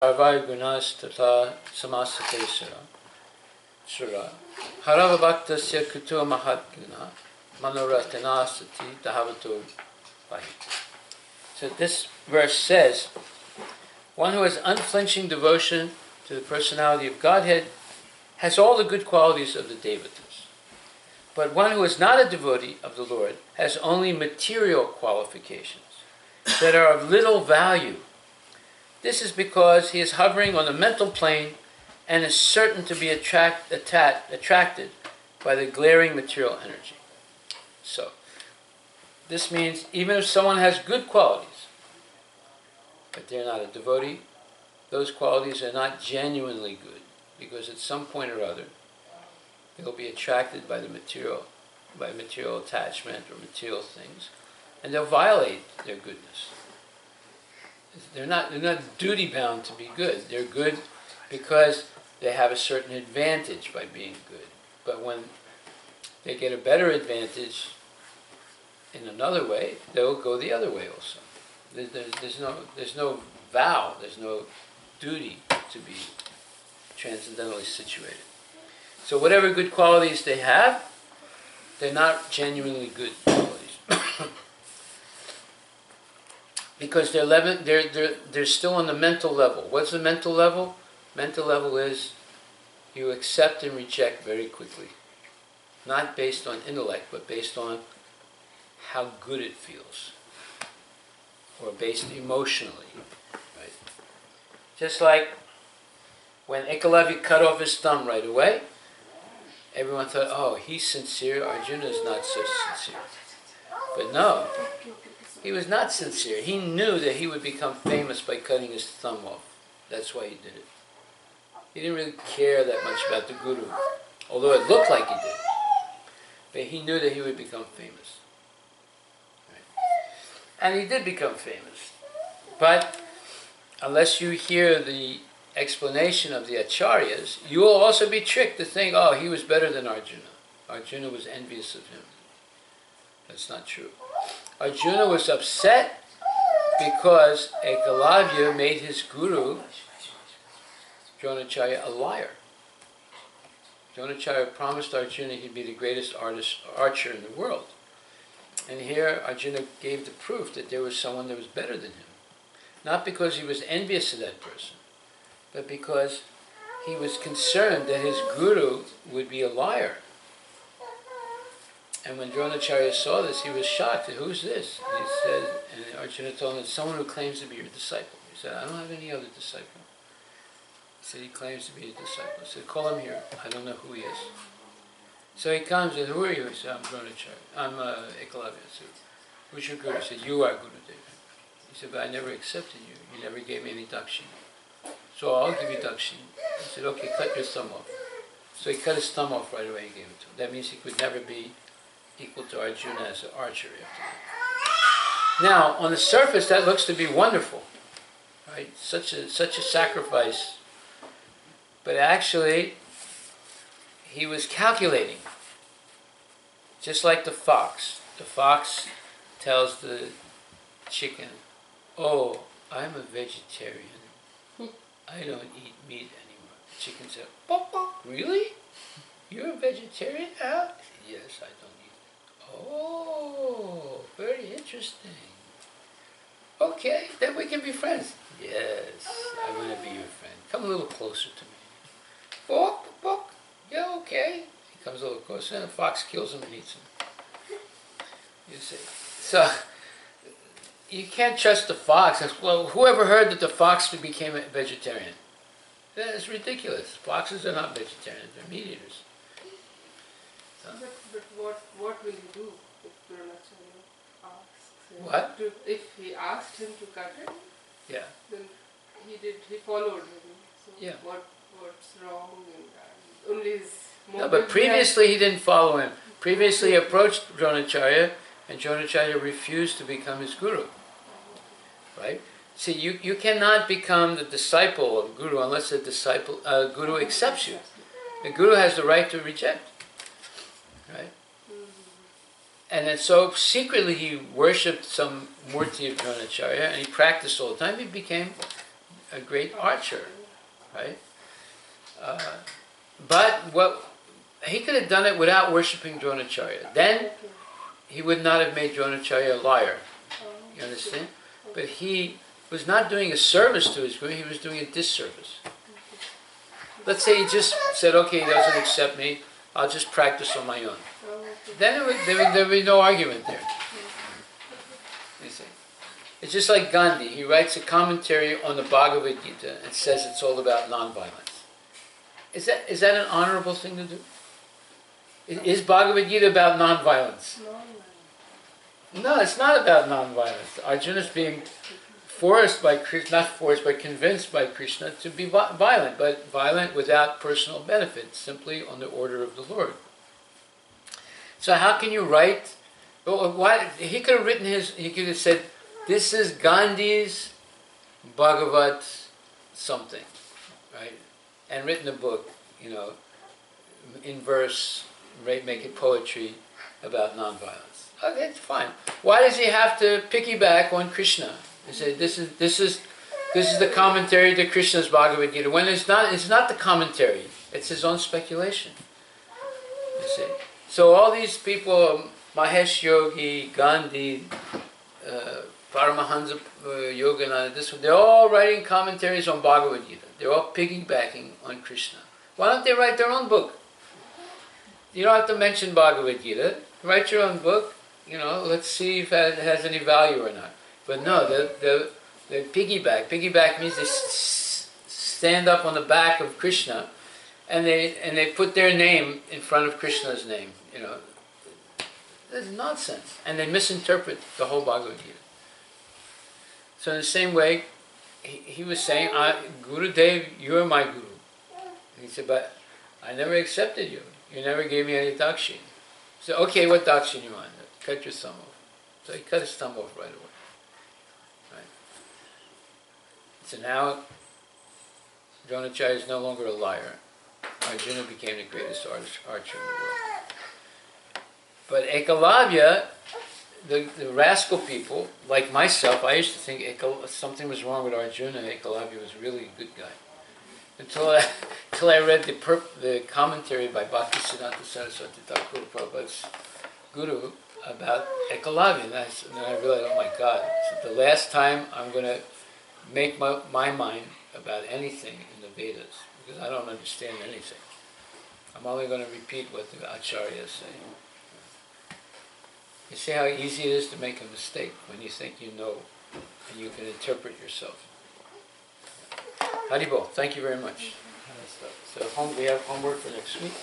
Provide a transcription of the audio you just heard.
Sarvai gunas tata samasate sura harava bhaktasya kutu mahatguna manoratanasati dahavato vahi. So this verse says, one who has unflinching devotion to the personality of Godhead has all the good qualities of the Devatas. But one who is not a devotee of the Lord has only material qualifications that are of little value. This is because he is hovering on the mental plane and is certain to be attracted by the glaring material energy. So, this means even if someone has good qualities, but they're not a devotee, those qualities are not genuinely good, because at some point or other, they'll be attracted by material attachment or material things, and they'll violate their goodness. They're not duty bound to be good. They're good because they have a certain advantage by being good. But when they get a better advantage in another way, they'll go the other way also. There's no vow, there's no duty to be transcendentally situated. So whatever good qualities they have, they're not genuinely good qualities. Because they're still on the mental level. What's the mental level? Mental level is you accept and reject very quickly. Not based on intellect, but based on how good it feels. Or based emotionally. Right? Just like when Ekalavya cut off his thumb right away, everyone thought, oh, he's sincere, Arjuna is not so sincere. But no, he was not sincere. He knew that he would become famous by cutting his thumb off. That's why he did it. He didn't really care that much about the Guru, although it looked like he did. But he knew that he would become famous. Right? And he did become famous. But unless you hear the explanation of the Acharyas, you will also be tricked to think, oh, he was better than Arjuna. Arjuna was envious of him. That's not true. Arjuna was upset because Ekalavya made his guru, Dronacharya, a liar. Dronacharya promised Arjuna he'd be the greatest archer in the world. And here Arjuna gave the proof that there was someone that was better than him. Not because he was envious of that person, but because he was concerned that his guru would be a liar. And when Dronacharya saw this, he was shocked. Who's this? He said, and Arjuna told him, it's someone who claims to be your disciple. He said, I don't have any other disciple. He said, he claims to be a disciple. He said, call him here. I don't know who he is. So he comes and, who are you? He said, I'm Dronacharya. I'm Ekalavya. I said, who's your guru? He said, you are Gurudev. He said, but I never accepted you. You never gave me any dakshina. So I'll give you dakshina. He said, okay, cut your thumb off. So he cut his thumb off right away and gave it to him. That means he could never be equal to Arjuna as an archer after that. Now, on the surface, that looks to be wonderful, right? Such a sacrifice. But actually, he was calculating. Just like the fox. The fox tells the chicken, oh, I'm a vegetarian. I don't eat meat anymore. The chicken said, really? You're a vegetarian? Yes, I don't eat it. Oh, very interesting. Okay, then we can be friends. Yes, I want to be your friend. Come a little closer to me. Bok. Yeah, okay. He comes a little closer, and the fox kills him and eats him. You see. So, you can't trust the fox. Well, whoever heard that the fox became a vegetarian? That is ridiculous. Foxes are not vegetarians, they're meat eaters. So. But what will he do if Dronacharya asks him? What? If he asked him to cut it, yeah, then he followed him. So yeah. What's wrong in that? Only his no, but previously he didn't follow him. Previously he approached Dronacharya, and Dronacharya refused to become his guru. Right? See, you cannot become the disciple of Guru unless the Guru accepts you. The Guru has the right to reject. Right? And then so secretly he worshipped some murti of Dronacharya, and he practiced all the time. He became a great archer, right? But he could have done it without worshiping Dronacharya. Then he would not have made Dronacharya a liar. You understand? But he was not doing a service to his guru, he was doing a disservice. Let's say he just said, okay, he doesn't accept me, I'll just practice on my own. Then there would be no argument there. You see? It's just like Gandhi. He writes a commentary on the Bhagavad Gita and says it's all about nonviolence. Is that an honorable thing to do? Is Bhagavad Gita about nonviolence? No, it's not about nonviolence. Arjuna is being forced by Krishna, not forced, but convinced by Krishna to be violent, but violent without personal benefit, simply on the order of the Lord. So how can you write? Why he could have written he could have said, this is Gandhi's Bhagavat something, right? And written a book, in verse, right, make it poetry about nonviolence. Okay, it's fine. Why does he have to piggyback on Krishna? He said, this is the commentary to Krishna's Bhagavad Gita. When it's not the commentary, it's his own speculation. You see? So all these people, Mahesh Yogi, Gandhi, Paramahansa Yogananda, they're all writing commentaries on Bhagavad Gita. They're all piggybacking on Krishna. Why don't they write their own book? You don't have to mention Bhagavad Gita. Write your own book. Let's see if it has any value or not. But no, they piggyback. Piggyback means they stand up on the back of Krishna, and they put their name in front of Krishna's name. That's nonsense, and they misinterpret the whole Bhagavad Gita. So in the same way, he was saying, Gurudev, you are my guru. And he said, but I never accepted you. You never gave me any dakshin. He said, okay, what dakshin you want? Cut your thumb off. So he cut his thumb off right away. Right? So now, Dronacharya is no longer a liar. Arjuna became the greatest archer in the world. But Ekalavya, the rascal people, like myself, I used to think something was wrong with Arjuna. Ekalavya was really a good guy. Until I read the commentary by Bhaktisiddhanta Saraswati Thakur, Prabhupada's guru, about Ekalavya. And then I realized, oh my God, the last time I'm going to make my mind about anything in the Vedas, because I don't understand anything. I'm only going to repeat what the acharyas say. You see how easy it is to make a mistake when you think you know and you can interpret yourself. Haribol, thank you very much. So we have homework for next week.